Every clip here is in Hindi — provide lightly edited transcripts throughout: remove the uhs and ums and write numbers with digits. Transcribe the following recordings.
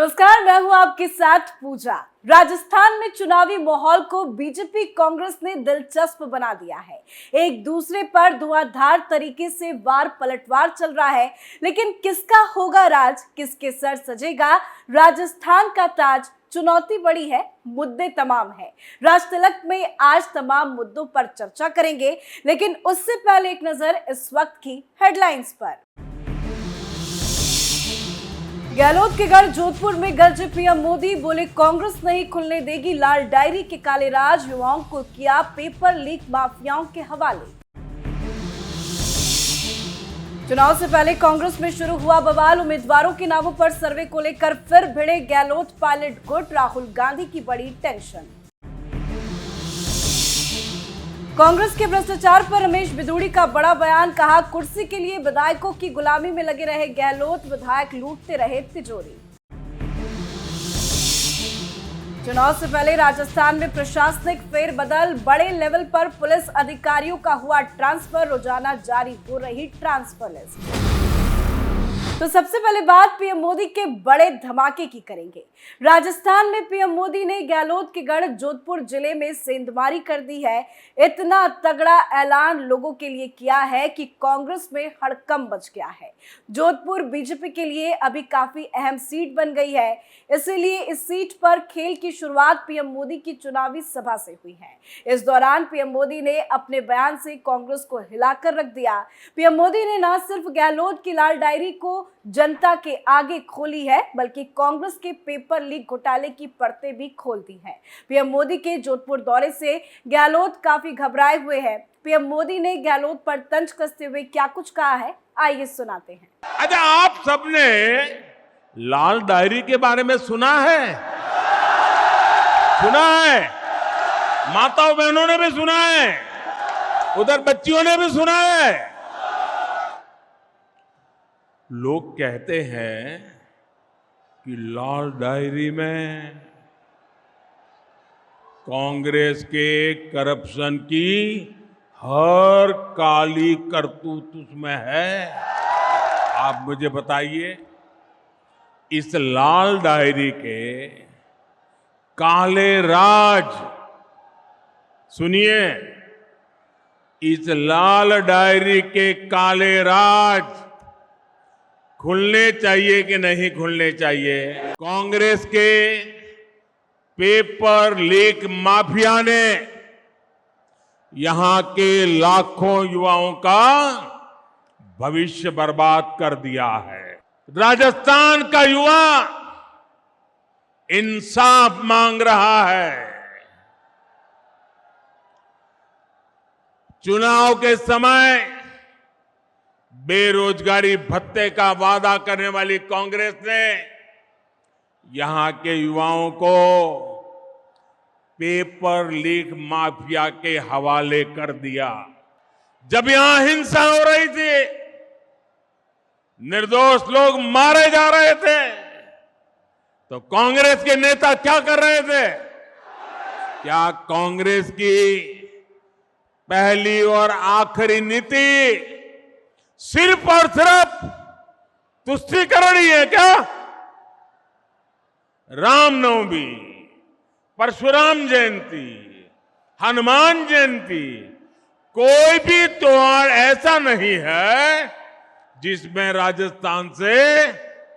नमस्कार, मैं हूं आपके साथ पूजा। राजस्थान में चुनावी माहौल को बीजेपी कांग्रेस ने दिलचस्प बना दिया है। एक दूसरे पर धुआंधार तरीके से वार पलटवार चल रहा है, लेकिन किसका होगा राज, किसके सर सजेगा राजस्थान का ताज? चुनौती बड़ी है, मुद्दे तमाम है। राज तिलक में आज तमाम मुद्दों पर चर्चा करेंगे, लेकिन उससे पहले एक नजर इस वक्त की हेडलाइंस पर। गहलोत के गढ़ जोधपुर में गरजे पीएम मोदी, बोले कांग्रेस नहीं खुलने देगी लाल डायरी के काले राज, युवाओं को किया पेपर लीक माफियाओं के हवाले। चुनाव से पहले कांग्रेस में शुरू हुआ बवाल, उम्मीदवारों के नामों पर सर्वे को लेकर फिर भिड़े गहलोत पायलट गुट, राहुल गांधी की बड़ी टेंशन। कांग्रेस के भ्रष्टाचार पर रमेश बिधूड़ी का बड़ा बयान, कहा कुर्सी के लिए विधायकों की गुलामी में लगे रहे गहलोत, विधायक लूटते रहे तिजोरी। चुनाव से पहले राजस्थान में प्रशासनिक फेरबदल, बड़े लेवल पर पुलिस अधिकारियों का हुआ ट्रांसफर, रोजाना जारी हो रही ट्रांसफर लिस्ट। तो सबसे पहले बात पीएम मोदी के बड़े धमाके की करेंगे। राजस्थान में पीएम मोदी ने गहलोत के गढ़ जोधपुर जिले में सेंधमारी कर दी है। इतना तगड़ा ऐलान लोगों के लिए किया है कि कांग्रेस में हड़कंप मच गया है। जोधपुर बीजेपी के लिए अभी काफी अहम सीट बन गई है, इसीलिए इस सीट पर खेल की शुरुआत पीएम मोदी की चुनावी सभा से हुई है। इस दौरान पीएम मोदी ने अपने बयान से कांग्रेस को हिलाकर रख दिया। पीएम मोदी ने न सिर्फ गहलोत की लाल डायरी को जनता के आगे खोली है, बल्कि कांग्रेस के पेपर लीक घोटाले की परतें भी खोल दी हैं। पीएम मोदी के जोधपुर दौरे से गहलोत काफी घबराए हुए हैं। पीएम मोदी ने गहलोत पर तंज कसते हुए क्या कुछ कहा है, आइए सुनाते हैं। अच्छा, आप सबने लाल डायरी के बारे में सुना है? सुना है? माताओं बहनों ने भी सुना है, उधर बच्चियों ने भी सुना है। लोग कहते हैं कि लाल डायरी में कांग्रेस के करप्शन की हर काली करतूत उसमें है। आप मुझे बताइए, इस लाल डायरी के काले राज, सुनिए, इस लाल डायरी के काले राज खुलने चाहिए कि नहीं खुलने चाहिए? कांग्रेस के पेपर लीक माफिया ने यहां के लाखों युवाओं का भविष्य बर्बाद कर दिया है। राजस्थान का युवा इंसाफ मांग रहा है। चुनाव के समय बेरोजगारी भत्ते का वादा करने वाली कांग्रेस ने यहां के युवाओं को पेपर लीक माफिया के हवाले कर दिया। जब यहां हिंसा हो रही थी, निर्दोष लोग मारे जा रहे थे, तो कांग्रेस के नेता क्या कर रहे थे? क्या कांग्रेस की पहली और आखिरी नीति सिर्फ और सिर्फ तुष्टीकरण ही है क्या? रामनवमी, परशुराम जयंती, हनुमान जयंती, कोई भी त्योहार ऐसा नहीं है जिसमें राजस्थान से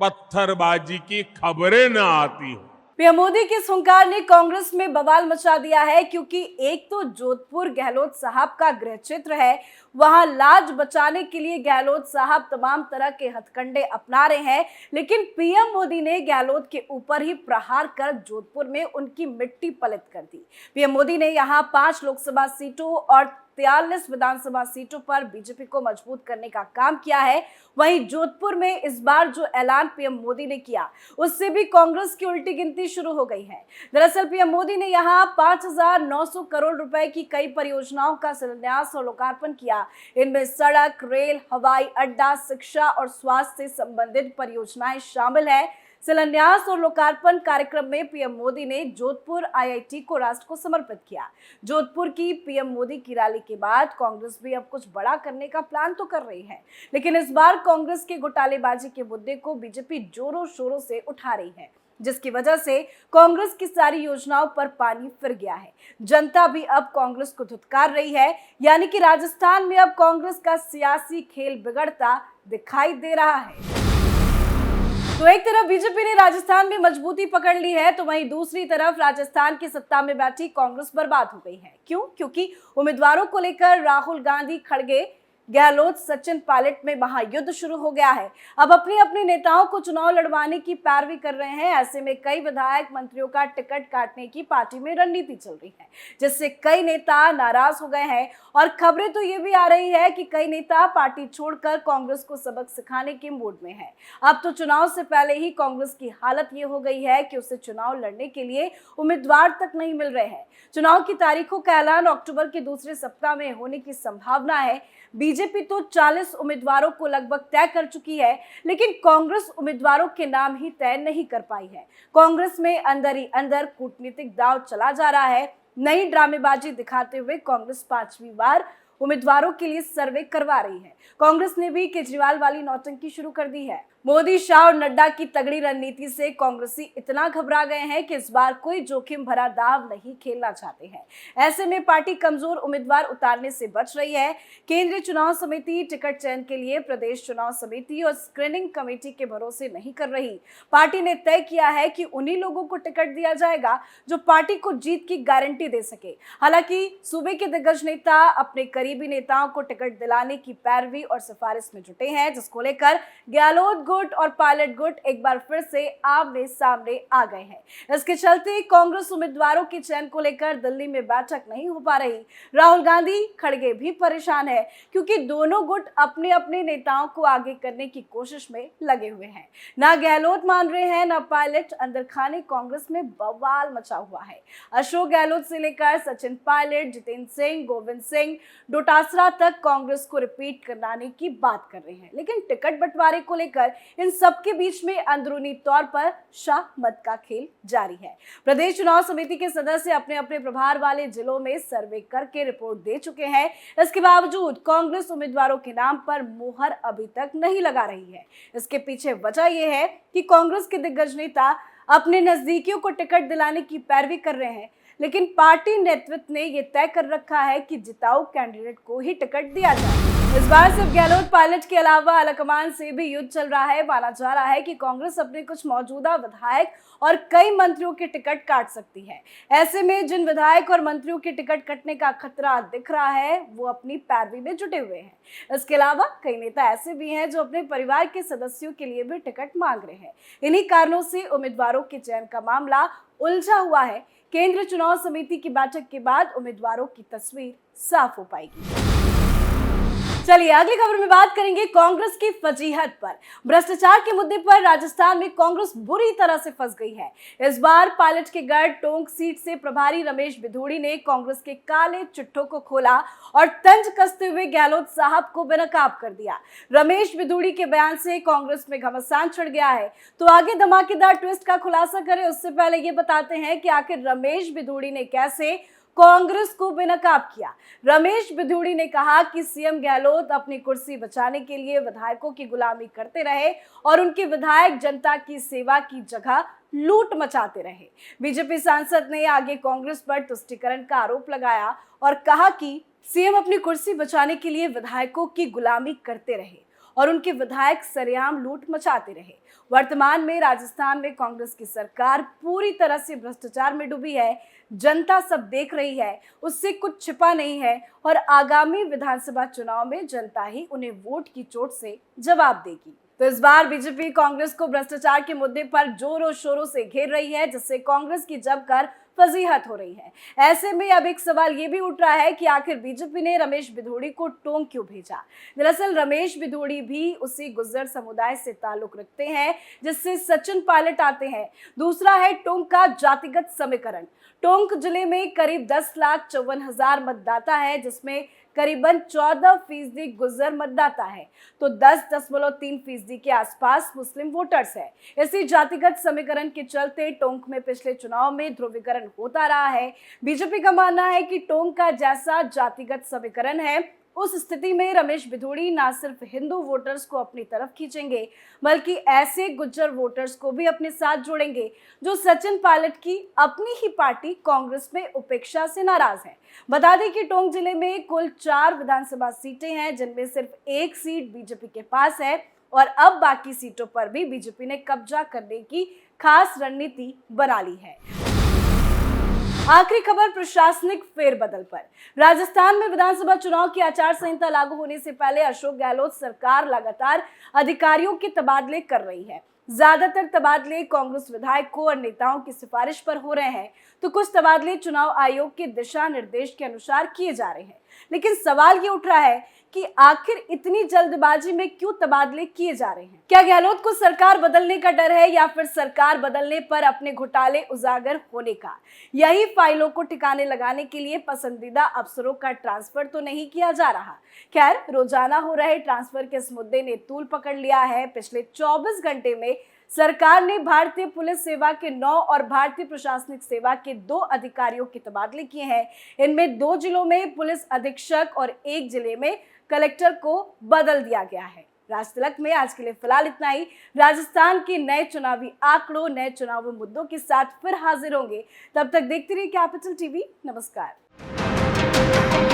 पत्थरबाजी की खबरें न आती हो। पीएम मोदी के इस हुंकार ने कांग्रेस में बवाल मचा दिया है, क्योंकि एक तो जोधपुर गहलोत साहब का गृह क्षेत्र है, वहां लाज बचाने के लिए गहलोत साहब तमाम तरह के हथकंडे अपना रहे हैं, लेकिन पीएम मोदी ने गहलोत के ऊपर ही प्रहार कर जोधपुर में उनकी मिट्टी पलित कर दी। पीएम मोदी ने यहां 5 लोकसभा सीटों और 43 विधानसभा सीटों पर बीजेपी को मजबूत करने का काम किया है। वहीं जोधपुर में इस बार जो ऐलान पीएम मोदी ने किया, उससे भी कांग्रेस की उल्टी गिनती शुरू हो गई है। दरअसल पीएम मोदी ने यहां 5,900 करोड़ रुपए की कई परियोजनाओं का शिलान्यास और लोकार्पण किया। इनमें सड़क, रेल, हवाई अड्डा, शिक्षा और स्वास्थ्य से संबंधित परियोजनाएं शामिल है। शिलान्यास और लोकार्पण कार्यक्रम में पीएम मोदी ने जोधपुर आईआईटी को राष्ट्र को समर्पित किया। जोधपुर की पीएम मोदी की रैली के बाद कांग्रेस भी अब कुछ बड़ा करने का प्लान तो कर रही है, लेकिन इस बार कांग्रेस के घोटालेबाजी के मुद्दे को बीजेपी जोरों शोरों से उठा रही है। जिसकी वजह से कांग्रेस की सारी योजनाओं पर पानी फिर गया है। जनता भी अब कांग्रेस को धुतकार रही है, यानी कि राजस्थान में अब कांग्रेस का सियासी खेल बिगड़ता दिखाई दे रहा है। तो एक तरफ बीजेपी ने राजस्थान में मजबूती पकड़ ली है, तो वहीं दूसरी तरफ राजस्थान की सत्ता में बैठी कांग्रेस बर्बाद हो गई है। क्यों? क्योंकि उम्मीदवारों को लेकर राहुल गांधी, खड़गे, गहलोत, सचिन पायलट में महायुद्ध शुरू हो गया है। अब अपने अपने नेताओं को चुनाव लड़वाने की पैरवी कर रहे हैं। ऐसे में कई विधायक, मंत्रियों का टिकट काटने की पार्टी में रणनीति चल रही है, जिससे कई नेता नाराज हो गए हैं। और खबरें तो ये भी आ रही है कि कई नेता पार्टी छोड़कर कांग्रेस को सबक सिखाने के मूड में है। अब तो चुनाव से पहले ही कांग्रेस की हालत ये हो गई है कि उसे चुनाव लड़ने के लिए उम्मीदवार तक नहीं मिल रहे हैं। चुनाव की तारीखों का ऐलान अक्टूबर के दूसरे सप्ताह में होने की संभावना है। बीजेपी तो 40 उम्मीदवारों को लगभग तय कर चुकी है, लेकिन कांग्रेस उम्मीदवारों के नाम ही तय नहीं कर पाई है। कांग्रेस में अंदर ही अंदर कूटनीतिक दांव चला जा रहा है। नई ड्रामेबाजी दिखाते हुए कांग्रेस 5वीं बार उम्मीदवारों के लिए सर्वे करवा रही है। कांग्रेस ने भी केजरीवाल वाली नौटंकी शुरू कर दी है। मोदी, शाह और नड्डा की तगड़ी रणनीति से कांग्रेसी इतना घबरा गए हैं कि इस बार कोई जोखिम भरा दाव नहीं खेलना चाहते हैं। ऐसे में पार्टी कमजोर उम्मीदवार उतारने से बच रही है। केंद्रीय चुनाव समिति टिकट चयन के लिए प्रदेश चुनाव समिति और स्क्रीनिंग कमेटी के भरोसे नहीं कर रही। पार्टी ने तय किया है कि उन्हीं लोगों को टिकट दिया जाएगा जो पार्टी को जीत की गारंटी दे सके। हालांकि सूबे के दिग्गज नेता अपने करीबी नेताओं को टिकट दिलाने की पैरवी और सिफारिश में जुटे हैं, जिसको लेकर गहलोत गुट और पायलट गुट एक बार फिर से आमने सामने आ गए हैं। इसके चलते कांग्रेस उम्मीदवारों के चयन को लेकर दिल्ली में बैठक नहीं हो पा रही। राहुल गांधी, खड़गे भी परेशान है, क्योंकि दोनों गुट अपने अपने नेताओं को आगे करने की कोशिश में लगे हुए हैं। ना गहलोत मान रहे हैं, ना पायलट। अंदर खाने कांग्रेस में बवाल मचा हुआ है। अशोक गहलोत से लेकर सचिन पायलट, जितेंद्र सिंह, गोविंद सिंह डोटासरा तक कांग्रेस को रिपीट कराने की बात कर रहे हैं, लेकिन टिकट बंटवारे को लेकर इन सबके बीच में अंदरूनी तौर पर शाह मत का खेल जारी है। प्रदेश चुनाव समिति के सदस्य अपने अपने प्रभार वाले जिलों में सर्वे करके रिपोर्ट दे चुके हैं। इसके बावजूद कांग्रेस उम्मीदवारों के नाम पर मुहर अभी तक नहीं लगा रही है। इसके पीछे वजह यह है कि कांग्रेस के दिग्गज नेता अपने नजदीकियों को टिकट दिलाने की पैरवी कर रहे हैं, लेकिन पार्टी नेतृत्व ने यह तय कर रखा है कि जिताऊ कैंडिडेट को ही टिकट दिया जाए। इस बार सिर्फ गहलोत, पायलट के अलावा आलाकमान से भी युद्ध चल रहा है। माना जा रहा है कि कांग्रेस अपने कुछ मौजूदा विधायक और कई मंत्रियों के टिकट काट सकती है। ऐसे में जिन विधायक और मंत्रियों के टिकट कटने का खतरा दिख रहा है, वो अपनी पैरवी में जुटे हुए हैं। इसके अलावा कई नेता ऐसे भी हैं जो अपने परिवार के सदस्यों के लिए भी टिकट मांग रहे हैं। इन्हीं कारणों से उम्मीदवारों के चयन का मामला उलझा हुआ है। केंद्रीय चुनाव समिति की बैठक के बाद उम्मीदवारों की तस्वीर साफ हो पाएगी। चलिए अगली खबर में बात करेंगे कांग्रेस की फजीहत पर। भ्रष्टाचार के मुद्दे पर राजस्थान में कांग्रेस बुरी तरह से फंस गई है। इस बार पायलट के गढ़ टोंक सीट से प्रभारी रमेश बिधूड़ी ने कांग्रेस के काले चिट्ठों को खोला और तंज कसते हुए गहलोत साहब को बेनकाब कर दिया। रमेश बिधूड़ी के बयान से कांग्रेस में घमासान चढ़ गया है। तो आगे धमाकेदार ट्विस्ट का खुलासा करें उससे पहले ये बताते हैं कि आखिर रमेश बिधूड़ी ने कैसे कांग्रेस को बेनकाब किया। रमेश बिधूड़ी ने कहा कि सीएम गहलोत अपनी कुर्सी बचाने के लिए विधायकों की गुलामी करते रहे और उनके विधायक जनता की सेवा की जगह लूट मचाते रहे। बीजेपी सांसद ने आगे कांग्रेस पर तुष्टीकरण का आरोप लगाया और कहा कि सीएम अपनी कुर्सी बचाने के लिए विधायकों की गुलामी करते रहे और उनके विधायक सरेआम लूट मचाते रहे। वर्तमान में राजस्थान में कांग्रेस की सरकार पूरी तरह से भ्रष्टाचार में डूबी है। जनता सब देख रही है, उससे कुछ छिपा नहीं है और आगामी विधानसभा चुनाव में जनता ही उन्हें वोट की चोट से जवाब देगी। तो इस बार बीजेपी कांग्रेस को भ्रष्टाचार के मुद्दे पर जोरों शोरों से घेर रही है, जिससे कांग्रेस की जमकर फजीहत हो रही है। ऐसे में अब एक सवाल ये भी उठ रहा है कि आखिर बीजेपी ने रमेश बिधूड़ी को टोंक क्यों भेजा। दरअसल रमेश बिधूड़ी भी उसी गुर्जर समुदाय से ताल्लुक रखते हैं जिससे सचिन पायलट आते हैं। दूसरा है टोंक का जातिगत समीकरण। टोंक जिले में करीब 10,54,000 मतदाता है, जिसमें करीबन 14% गुर्जर मतदाता है, तो 10.3% के आसपास मुस्लिम वोटर्स है। इसी जातिगत समीकरण के चलते टोंक में पिछले चुनाव में ध्रुवीकरण होता रहा है। बीजेपी का मानना है कि टोंक का जैसा जातिगत समीकरण है, उस स्थिति में रमेश भिदोड़ी न सिर्फ हिंदू वोटर्स को अपनी तरफ खींचेंगे बल्कि ऐसे गुज्जर वोटर्स को भी अपने साथ जोड़ेंगे जो सचिन पायलट की अपनी ही पार्टी कांग्रेस में उपेक्षा से नाराज हैं। बता दें कि टोंक जिले में कुल 4 विधानसभा सीटें हैं, जिनमें सिर्फ एक सीट बीजेपी के पास है और अब बाकी सीटों पर भी बीजेपी ने कब्जा करने की खास रणनीति बना ली है। आखिरी खबर प्रशासनिक फेरबदल पर। राजस्थान में विधानसभा चुनाव की आचार संहिता लागू होने से पहले अशोक गहलोत सरकार लगातार अधिकारियों के तबादले कर रही है। ज्यादातर तबादले कांग्रेस विधायकों और नेताओं की सिफारिश पर हो रहे हैं, तो कुछ तबादले चुनाव आयोग के दिशा निर्देश के अनुसार किए जा रहे हैं। लेकिन सवाल ये उठ रहा है कि आखिर इतनी जल्दबाजी में क्यों तबादले किए जा रहे हैं? क्या गहलोत को सरकार बदलने का डर है या फिर सरकार बदलने पर अपने घोटाले उजागर होने का? यही फाइलों को ठिकाने लगाने के लिए पसंदीदा अफसरों का ट्रांसफर तो नहीं किया जा रहा। खैर, रोजाना हो रहे ट्रांसफर के इस मुद्दे ने तूल पकड़ लिया है। पिछले 24 घंटे में सरकार ने भारतीय पुलिस सेवा के 9 और भारतीय प्रशासनिक सेवा के 2 अधिकारियों के तबादले किए हैं। इनमें 2 जिलों में पुलिस अधीक्षक और 1 जिले में कलेक्टर को बदल दिया गया है। राजतिलक में आज के लिए फिलहाल इतना ही। राजस्थान के नए चुनावी आंकड़ों, नए चुनावी मुद्दों के साथ फिर हाजिर होंगे। तब तक देखते रहिए कैपिटल टीवी। नमस्कार।